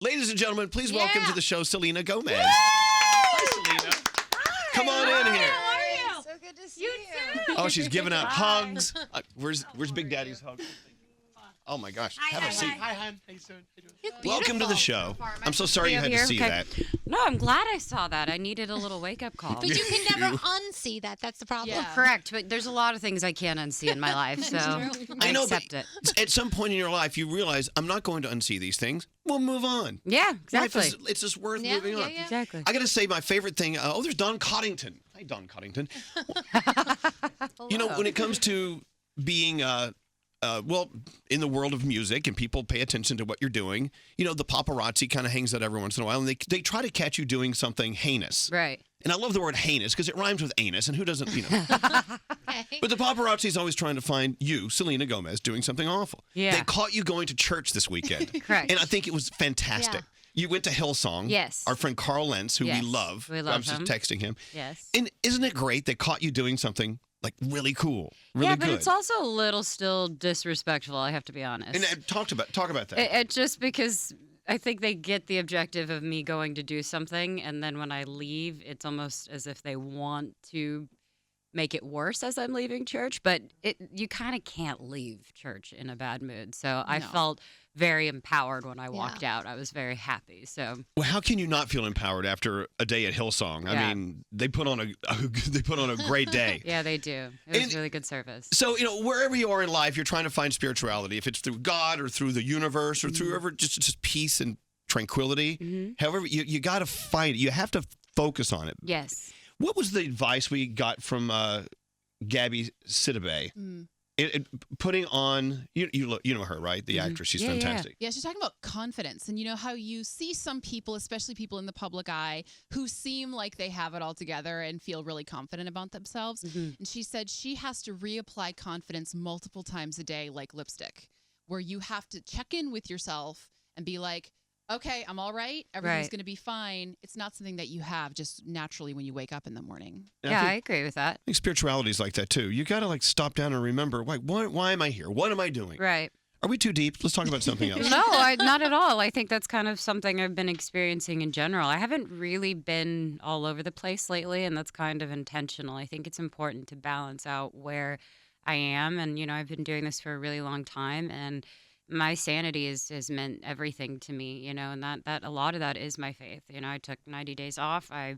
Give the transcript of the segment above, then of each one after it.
Ladies and gentlemen, please welcome to the show, Selena Gomez. Woo! Hi, Selena. Hi. Come on in here. How are you? So good to see you. too. Oh, she's giving out hugs. Where's Big Daddy's hug? Oh my gosh. Have a seat. Hi, hon. How you doing? Welcome to the show. I'm so sorry you had to see that. No, I'm glad I saw that. I needed a little wake-up call. But you can never unsee that. That's the problem. Yeah. Correct, but there's a lot of things I can't unsee in my life, so I know, accept it. At some point in your life, you realize, I'm not going to unsee these things. We'll move on. Yeah, exactly. It's just worth moving on. Yeah. Exactly. I got to say, my favorite thing, there's Don Coddington. Hi, Don Coddington. You know, when it comes to being, in the world of music and people pay attention to what you're doing, you know, the paparazzi kind of hangs out every once in a while and they try to catch you doing something heinous. Right. And I love the word heinous because it rhymes with anus, and who doesn't, you know. But the paparazzi is always trying to find you, Selena Gomez, doing something awful. Yeah. They caught you going to church this weekend. Correct. And I think it was fantastic. Yeah. You went to Hillsong. Yes. Our friend Carl Lentz, who Yes. we love. We love I was just him. texting him. Yes. And isn't it great they caught you doing something like really cool, really yeah, but good? it's also a little still disrespectful, I have to be honest. And talk about that. It just because I think they get the objective of me going to do something, and then when I leave, it's almost as if they want to make it worse as I'm leaving church, but you kind of can't leave church in a bad mood. So I felt very empowered when I walked out. I was very happy. So Well, how can you not feel empowered after a day at Hillsong? I Yeah. mean, they put on a great day. yeah, they do. It was really good service. So, you know, wherever you are in life, you're trying to find spirituality. If it's through God or through the universe or through ever just peace and tranquility. However, you got to find it. You have to focus on it. Yes. What was the advice we got from Gabby Sidibe? Putting on, you know her, right? The actress. She's fantastic. Yeah, she's talking about confidence. And you know how you see some people, especially people in the public eye, who seem like they have it all together and feel really confident about themselves. And she said she has to reapply confidence multiple times a day like lipstick, where you have to check in with yourself and be like, okay, I'm all right. Everything's going to be fine. It's not something that you have just naturally when you wake up in the morning. And I agree with that. I think spirituality is like that too. You got to stop down and remember, why am I here? What am I doing? Right. Are we too deep? Let's talk about something else. No, not at all. I think that's kind of something I've been experiencing in general. I haven't really been all over the place lately, and that's kind of intentional. I think it's important to balance out where I am. And, you know, I've been doing this for a really long time, and my sanity has meant everything to me, you know, and that a lot of that is my faith. You know, I took 90 days off. I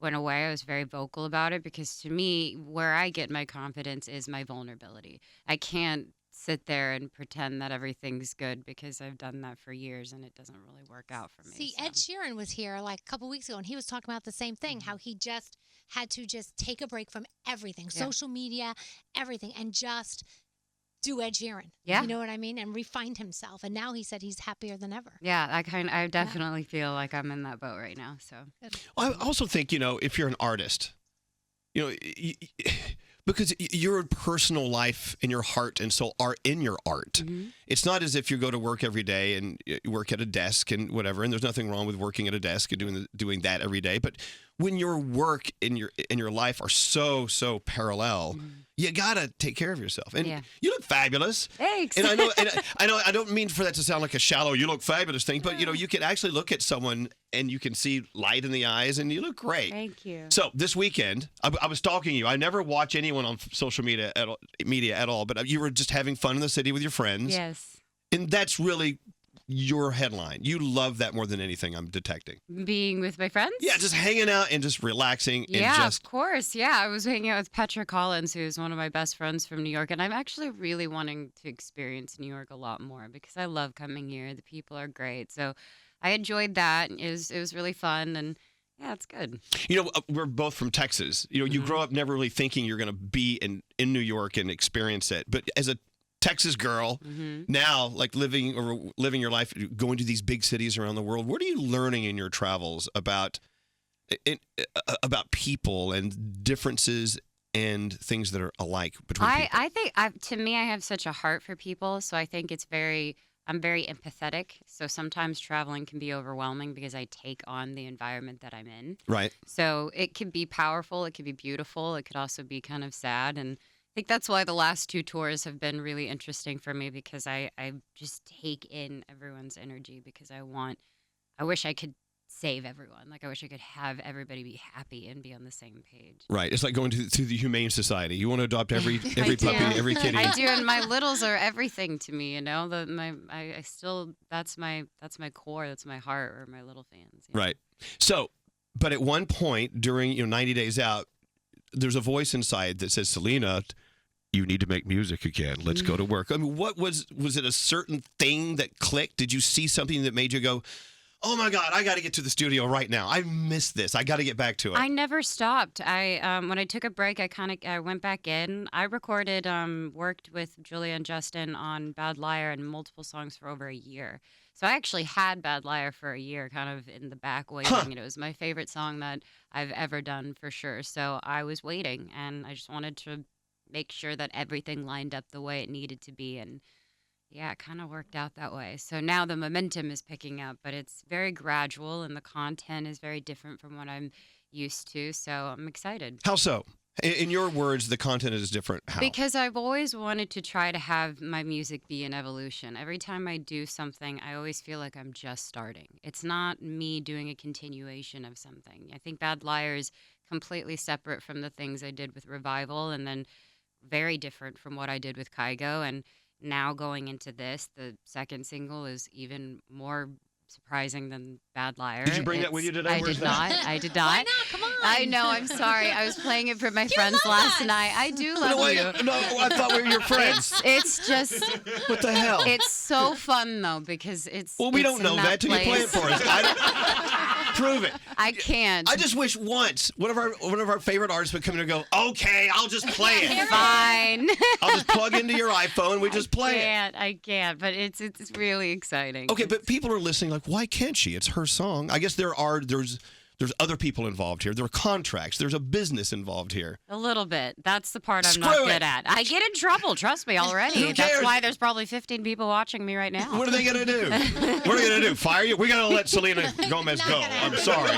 went away. I was very vocal about it because to me, where I get my confidence is my vulnerability. I can't sit there and pretend that everything's good because I've done that for years and it doesn't really work out for me. See, Ed Sheeran was here like a couple weeks ago, and he was talking about the same thing, how he just had to just take a break from everything, social media, everything, and just do Ed Sheeran. Yeah. You know what I mean? And refined himself. And now he said he's happier than ever. Yeah, I definitely feel like I'm in that boat right now. So Well, I also think, you know, if you're an artist, you know, because your personal life and your heart and soul are in your art. It's not as if you go to work every day and you work at a desk and whatever. And there's nothing wrong with working at a desk and doing that every day. But when your work and your life are so parallel, you gotta take care of yourself. And you look fabulous. Thanks. And I know I don't mean for that to sound like a shallow "you look fabulous" thing, but you know, you can actually look at someone and you can see light in the eyes, and you look great. Thank you. So this weekend, I was stalking you. I never watch anyone on social media at all, but you were just having fun in the city with your friends. Yes. And that's really your headline. You love that more than anything, I'm detecting. Being with my friends? Yeah, just hanging out and just relaxing. Yeah, and just of course. Yeah, I was hanging out with Petra Collins, who's one of my best friends from New York, and I'm actually really wanting to experience New York a lot more because I love coming here. The people are great. So I enjoyed that. It was really fun, and yeah, it's good. You know, we're both from Texas. You know, you grow up never really thinking you're going to be in New York and experience it. But as a Texas girl, now like living your life, going to these big cities around the world, what are you learning in your travels about people and differences and things that are alike between people? I think to me, I have such a heart for people, so I think I'm very empathetic. So sometimes traveling can be overwhelming because I take on the environment that I'm in. Right. So it can be powerful, it can be beautiful, it could also be kind of sad. And I think that's why the last 2 tours have been really interesting for me because I just take in everyone's energy because I want I wish I could save everyone. Like I wish I could have everybody be happy and be on the same page. Right. It's like going to the Humane Society. You want to adopt every I puppy, do. every kitty. I do, and my littles are everything to me. You know, I still that's my core, that's my heart, or my little fans. You know? Right. So, but at one point during 90 days out, there's a voice inside that says, Selena, you need to make music again. Let's go to work. I mean, what was it a certain thing that clicked? Did you see something that made you go, oh my God, I got to get to the studio right now. I missed this. I got to get back to it. I never stopped. When I took a break, I went back in. I recorded, worked with Julia and Justin on Bad Liar and multiple songs for over a year. So I actually had Bad Liar for a year, kind of in the back waiting. Huh. It was my favorite song that I've ever done for sure. So I was waiting, and I just wanted to make sure that everything lined up the way it needed to be. And yeah, it kind of worked out that way. So now the momentum is picking up, but it's very gradual, and the content is very different from what I'm used to. So I'm excited. How so? In your words, the content is different. How? Because I've always wanted to try to have my music be an evolution. Every time I do something, I always feel like I'm just starting. It's not me doing a continuation of something. I think Bad Liar is completely separate from the things I did with Revival, and then very different from what I did with Kygo. And now going into this, the second single is even more surprising than Bad Liar. Did you bring that with you today? I Where's did that? not. I did not. Why not? Come on. I know. I'm sorry. I was playing it for my friends last us. night. I do love No, wait, you. no, I thought we were your friends. It's just, What the hell? it's so fun though because it's. Well, we it's don't know in that till you play it place. for us. Prove it. I can't. I just wish once one of our favorite artists would come in and go, okay, I'll just play it. Fine. I'll just plug into your iPhone. We just play it. I can't. But it's really exciting. Okay, but people are listening like, why can't she? It's her song. I guess there's other people involved here. There are contracts. There's a business involved here. A little bit. That's the part I'm Screw not it. good at. I get in trouble. Trust me already. Who That's cares? why there's probably 15 people watching me right now. What are they going to do? What are they going to do? Fire you? We got to let Selena Gomez go. I'm sorry.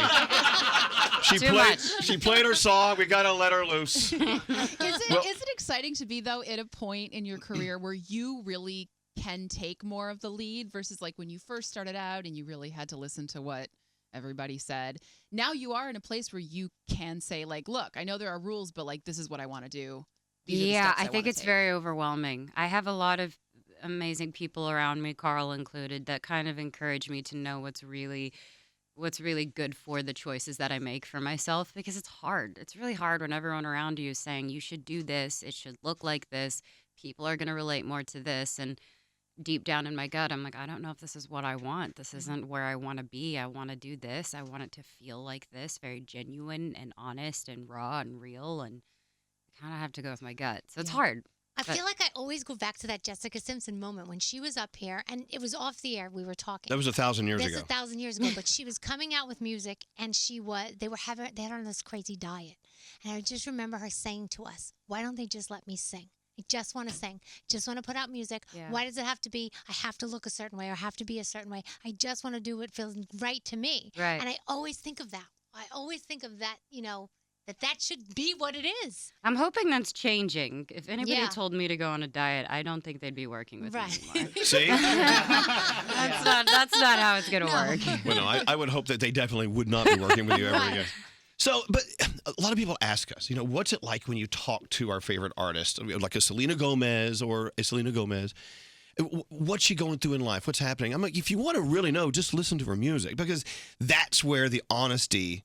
She played her song. We got to let her loose. Is it exciting to be, though, at a point in your career where you really can take more of the lead versus like when you first started out and you really had to listen to what everybody said? Now you are in a place where you can say, like, look, I know there are rules, but like, this is what I want to do. These are the Yeah, steps I think wanna it's take. very overwhelming. I have a lot of amazing people around me, Carl included, that kind of encourage me to know what's really good for the choices that I make for myself, because it's hard. It's really hard when everyone around you is saying you should do this, it should look like this, people are going to relate more to this, and deep down in my gut, I'm like, I don't know if this is what I want. This isn't where I want to be. I want to do this. I want it to feel like this, very genuine and honest and raw and real, and I kind of have to go with my gut. So it's hard. I feel like I always go back to that Jessica Simpson moment when she was up here, and it was off the air. We were talking. That was 1,000 years That's ago. 1,000 years ago, but she was coming out with music, and they had on this crazy diet, and I just remember her saying to us, "Why don't they just let me sing? I just want to sing. Just want to put out music. Yeah. Why does it have to be? I have to look a certain way or have to be a certain way. I just want to do what feels right to me." Right. And I always think of that. I always think of that. That should be what it is. I'm hoping that's changing. If anybody Yeah. told me to go on a diet, I don't think they'd be working with Right. me anymore. See? That's not how it's going to work. Well, no, I would hope that they definitely would not be working with you ever Right. again. So, but a lot of people ask us, what's it like when you talk to our favorite artist, like a Selena Gomez or a Selena Gomez? What's she going through in life? What's happening? I'm like, if you want to really know, just listen to her music, because that's where the honesty.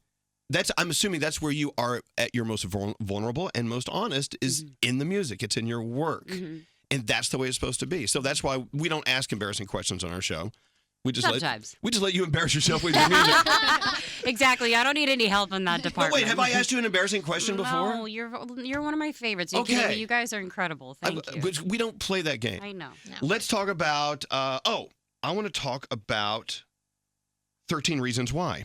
I'm assuming that's where you are at your most vulnerable and most honest is in the music. It's in your work. Mm-hmm. And that's the way it's supposed to be. So that's why we don't ask embarrassing questions on our show. We just Sometimes. let you embarrass yourself with your music. Exactly. I don't need any help in that No, department. wait, have I asked you an embarrassing question before? No, you're one of my favorites. Are you Okay. kidding me? You guys are incredible. Thank you. But we don't play that game. I know. Let's talk about, I want to talk about 13 Reasons Why.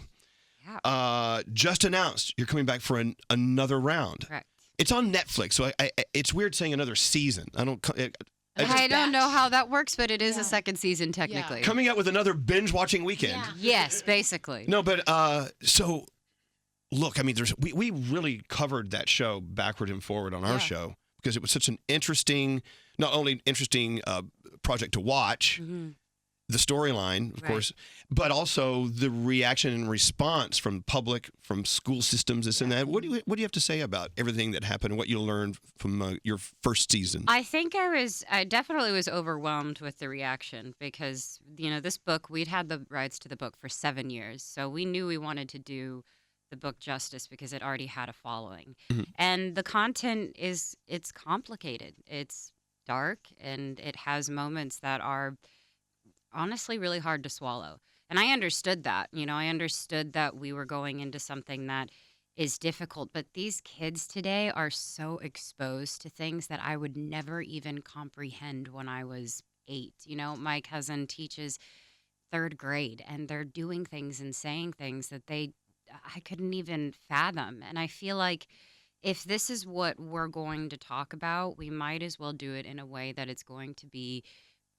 Yeah. Just announced you're coming back for another round. Correct. It's on Netflix, so it's weird saying another season. I don't know how that works, but it is a second season technically. coming out with another binge watching weekend. Yeah. Yes, basically. No, but so look, I mean, we really covered that show backward and forward on our show because it was such an interesting, not only interesting project to watch, the storyline, of course, but also the reaction and response from public, from school systems, this and that. What do you have to say about everything that happened and what you learned from your first season? I think I definitely was overwhelmed with the reaction because, this book, we'd had the rights to the book for 7 years. So we knew we wanted to do the book justice because it already had a following. Mhm. And the content it's complicated. It's dark and it has moments that are honestly really hard to swallow. And I understood that. I understood that we were going into something that is difficult, but these kids today are so exposed to things that I would never even comprehend when I was 8. My cousin teaches 3rd grade and they're doing things and saying things that I couldn't even fathom. And I feel like if this is what we're going to talk about, we might as well do it in a way that it's going to be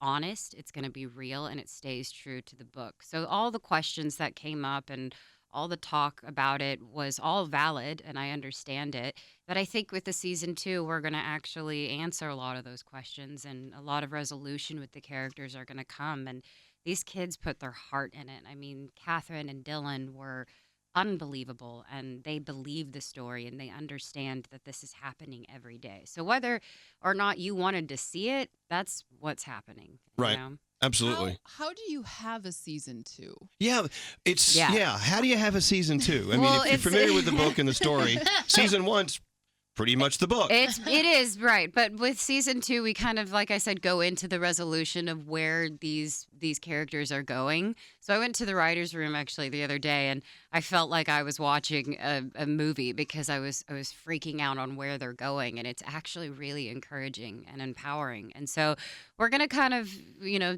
honest, it's going to be real, and it stays true to the book. So all the questions that came up and all the talk about it was all valid, and I understand it. But I think with the season 2, we're going to actually answer a lot of those questions, and a lot of resolution with the characters are going to come. And these kids put their heart in it. I mean, Catherine and Dylan were unbelievable, and they believe the story and they understand that this is happening every day. So whether or not you wanted to see it, that's what's happening. Right. Absolutely. How do you have a season 2? Yeah, How do you have a season 2? I mean, Well, if you're it's- familiar with the book and the story, season 1's pretty much the book. It is right, but with season 2, we kind of, like I said, go into the resolution of where these characters are going. So I went to the writers' room actually the other day, and I felt like I was watching a movie because I was freaking out on where they're going, and it's actually really encouraging and empowering. And so we're gonna kind of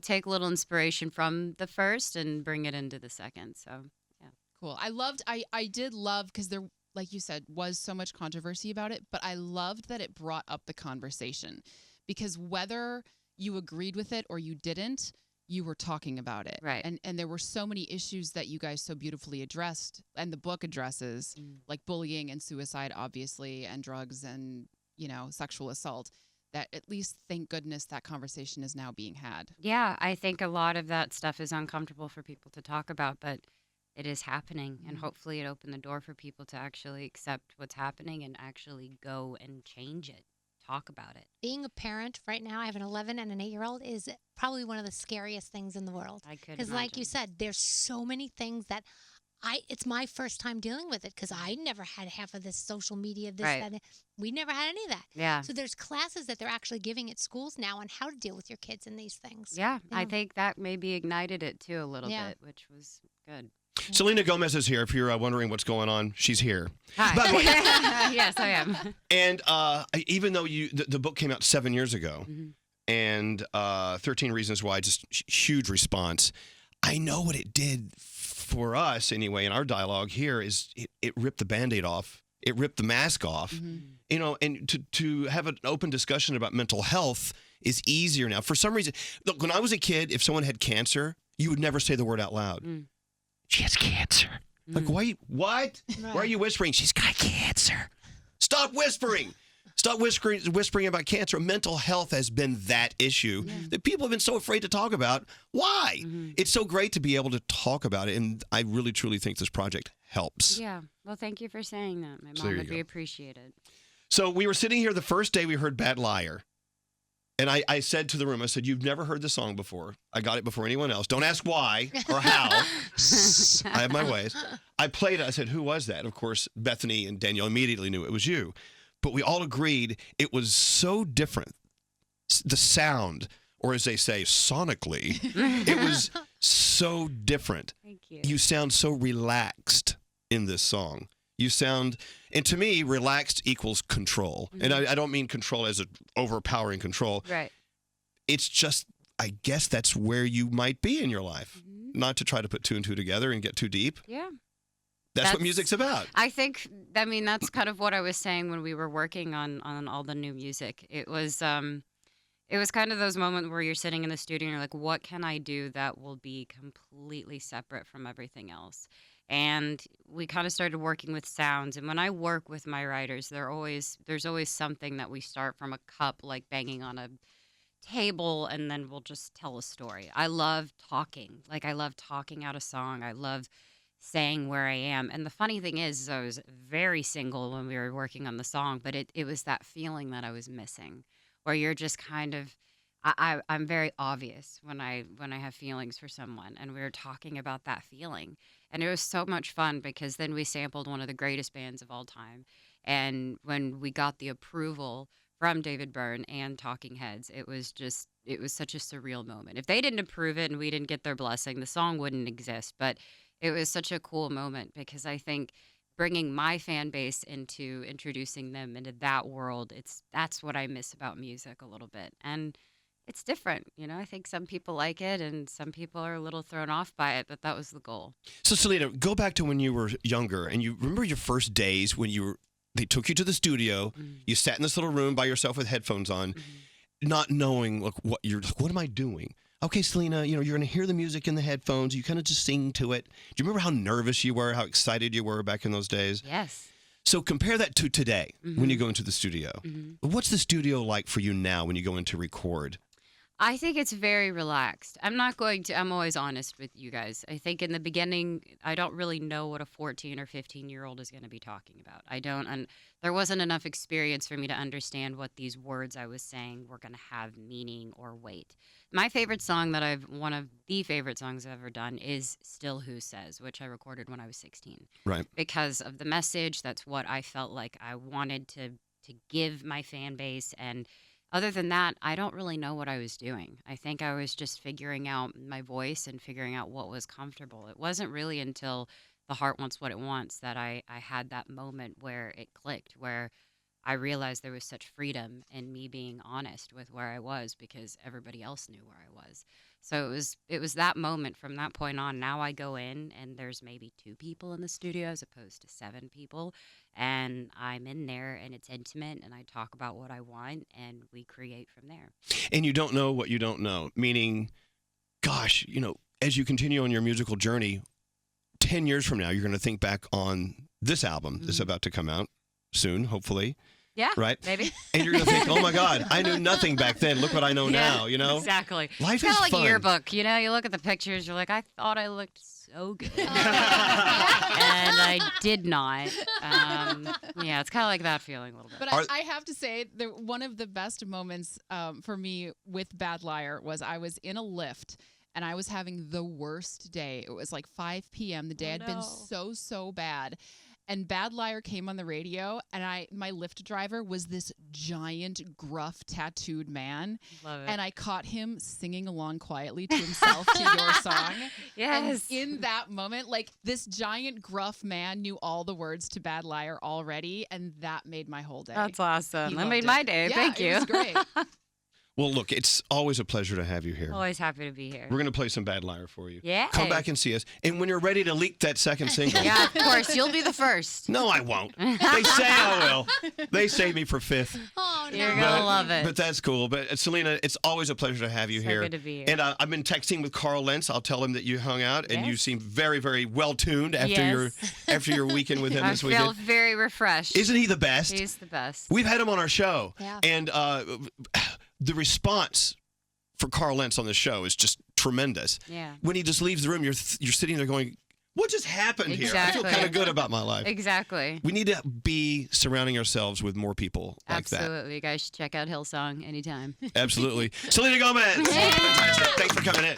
take a little inspiration from the first and bring it into the second. So yeah, Cool. I did love, because there, like you said, was so much controversy about it, but I loved that it brought up the conversation, because whether you agreed with it or you didn't, you were talking about it. Right. And there were so many issues that you guys so beautifully addressed, and the book addresses, like bullying and suicide, obviously, and drugs and, sexual assault, that at least, thank goodness, that conversation is now being had. yeah, I think a lot of that stuff is uncomfortable for people to talk about, but it is happening, and hopefully it opened the door for people to actually accept what's happening and actually go and change it, talk about it. Being a parent right now, I have an 11 and an 8-year-old, is probably one of the scariest things in the world. I could Because like you imagine. said, there's so many things that it's my first time dealing with it, because I never had half of this social media, this, Right. that. We never had any of that. Yeah. So there's classes that they're actually giving at schools now on how to deal with your kids in these things. Yeah, I Yeah. think that maybe ignited it too a little Yeah. bit, which was good. Selena Gomez is here. If you're wondering what's going on, she's here. Hi. By the way- Yes, I am. And even though the book came out 7 years ago, Mhm. and 13 Reasons Why, just huge response. I know what it did for us anyway in our dialogue here is it ripped the Band-Aid off. It ripped the mask off. And to have an open discussion about mental health is easier now. For some reason, look, when I was a kid, if someone had cancer, you would never say the word out loud. She has cancer. Like, what? Why are you whispering? She's got cancer. Stop whispering. Stop whispering about cancer. Mental health has been that issue that people have been so afraid to talk about. Why? It's so great to be able to talk about it, and I really, truly think this project helps. Yeah. Well, thank you for saying that. My So mom there you would go. be appreciated. So we were sitting here the first day we heard Bad Liar. And I said to the room, I said, you've never heard this song before. I got it before anyone else. Don't ask why or how. I have my ways. I played it. I said, who was that? Of course, Bethany and Danielle immediately knew it was you. But we all agreed it was so different. The sound, or as they say, sonically, it was so different. Thank you. You sound so relaxed in this song. You sound, and to me, relaxed equals control. And I don't mean control as an overpowering control. Right. It's just, I guess that's where you might be in your life. Not to try to put two and two together and get too deep. Yeah. That's what That's- music's about. I think, that's kind of what I was saying when we were working on all the new music. It was kind of those moments where you're sitting in the studio and you're like, what can I do that will be completely separate from everything else? And we kind of started working with sounds. And when I work with my writers, there's always something that we start from a cup, like banging on a table and then we'll just tell a story. I love talking. Like I love talking out a song. I love saying where I am. And the funny thing is I was very single when we were working on the song, but it was that feeling that I was missing where you're just kind of I'm very obvious when I have feelings for someone, and we were talking about that feeling, and it was so much fun because then we sampled one of the greatest bands of all time, and when we got the approval from David Byrne and Talking Heads, it was such a surreal moment. If they didn't approve it and we didn't get their blessing, the song wouldn't exist. But it was such a cool moment because I think bringing my fan base into introducing them into that world, that's what I miss about music a little bit. And it's different, I think some people like it and some people are a little thrown off by it, but that was the goal. So Selena, go back to when you were younger, and you remember your first days when they took you to the studio, you sat in this little room by yourself with headphones on, not knowing what am I doing? Okay, Selena, you're going to hear the music in the headphones. You kind of just sing to it. Do you remember how nervous you were, how excited you were back in those days? Yes. So compare that to today when you go into the studio. What's the studio like for you now when you go in to record? I think it's very relaxed. I'm always honest with you guys. I think in the beginning, I don't really know what a 14 or 15-year-old is going to be talking about. There wasn't enough experience for me to understand what these words I was saying were going to have meaning or weight. My favorite song one of the favorite songs I've ever done is Still Who Says, which I recorded when I was 16. Right. Because of the message, that's what I felt like I wanted to give my fan base. And other than that, I don't really know what I was doing. I think I was just figuring out my voice and figuring out what was comfortable. It wasn't really until The Heart Wants What It Wants that I had that moment where it clicked, where I realized there was such freedom in me being honest with where I was because everybody else knew where I was. So it was that moment from that point on. Now I go in and there's maybe 2 people in the studio as opposed to 7 people. And I'm in there and it's intimate and I talk about what I want and we create from there. And you don't know what you don't know, meaning, gosh, as you continue on your musical journey, 10 years from now, you're going to think back on this album that's about to come out soon, hopefully. Yeah, right? Maybe. And you're going to think, oh my God, I knew nothing back then. Look what I know now, Exactly. Life it's is kind of like fun. a yearbook. You look at the pictures, you're like, I thought I looked so good. And I did not. It's kind of like that feeling a little bit. But I have to say, one of the best moments for me with Bad Liar was I was in a lift and I was having the worst day. It was like 5 p.m. The day had been so bad. And Bad Liar came on the radio, and my Lyft driver was this giant, gruff, tattooed man. Love it. And I caught him singing along quietly to himself to your song. Yes. And in that moment, this giant, gruff man knew all the words to Bad Liar already, and that made my whole day. That's awesome. That He made loved my it. day. Yeah, Thank you. It was great. Well, look, it's always a pleasure to have you here. Always happy to be here. We're going to play some Bad Liar for you. Yeah. Come back and see us. And when you're ready to leak that second single. Yeah, of course. You'll be the first. No, I won't. They say I will. They save me for 5th. Oh, no. You're going to love it. But that's cool. But Selena, it's always a pleasure to have you So here. good to be here. And I've been texting with Carl Lentz. I'll tell him that you hung out, and you seem very, very well tuned after your weekend with him I this feel weekend. very refreshed. Isn't he the best? He's the best. We've had him on our show, Yeah. and the response for Carl Lentz on the show is just tremendous. Yeah. When he just leaves the room, you're sitting there going, "What just happened here?" I feel Exactly. kind of good about my life. Exactly. We need to be surrounding ourselves with more people like that. Absolutely. You guys should check out Hillsong anytime. Absolutely. Selena Gomez. Fantastic. Thanks for coming in.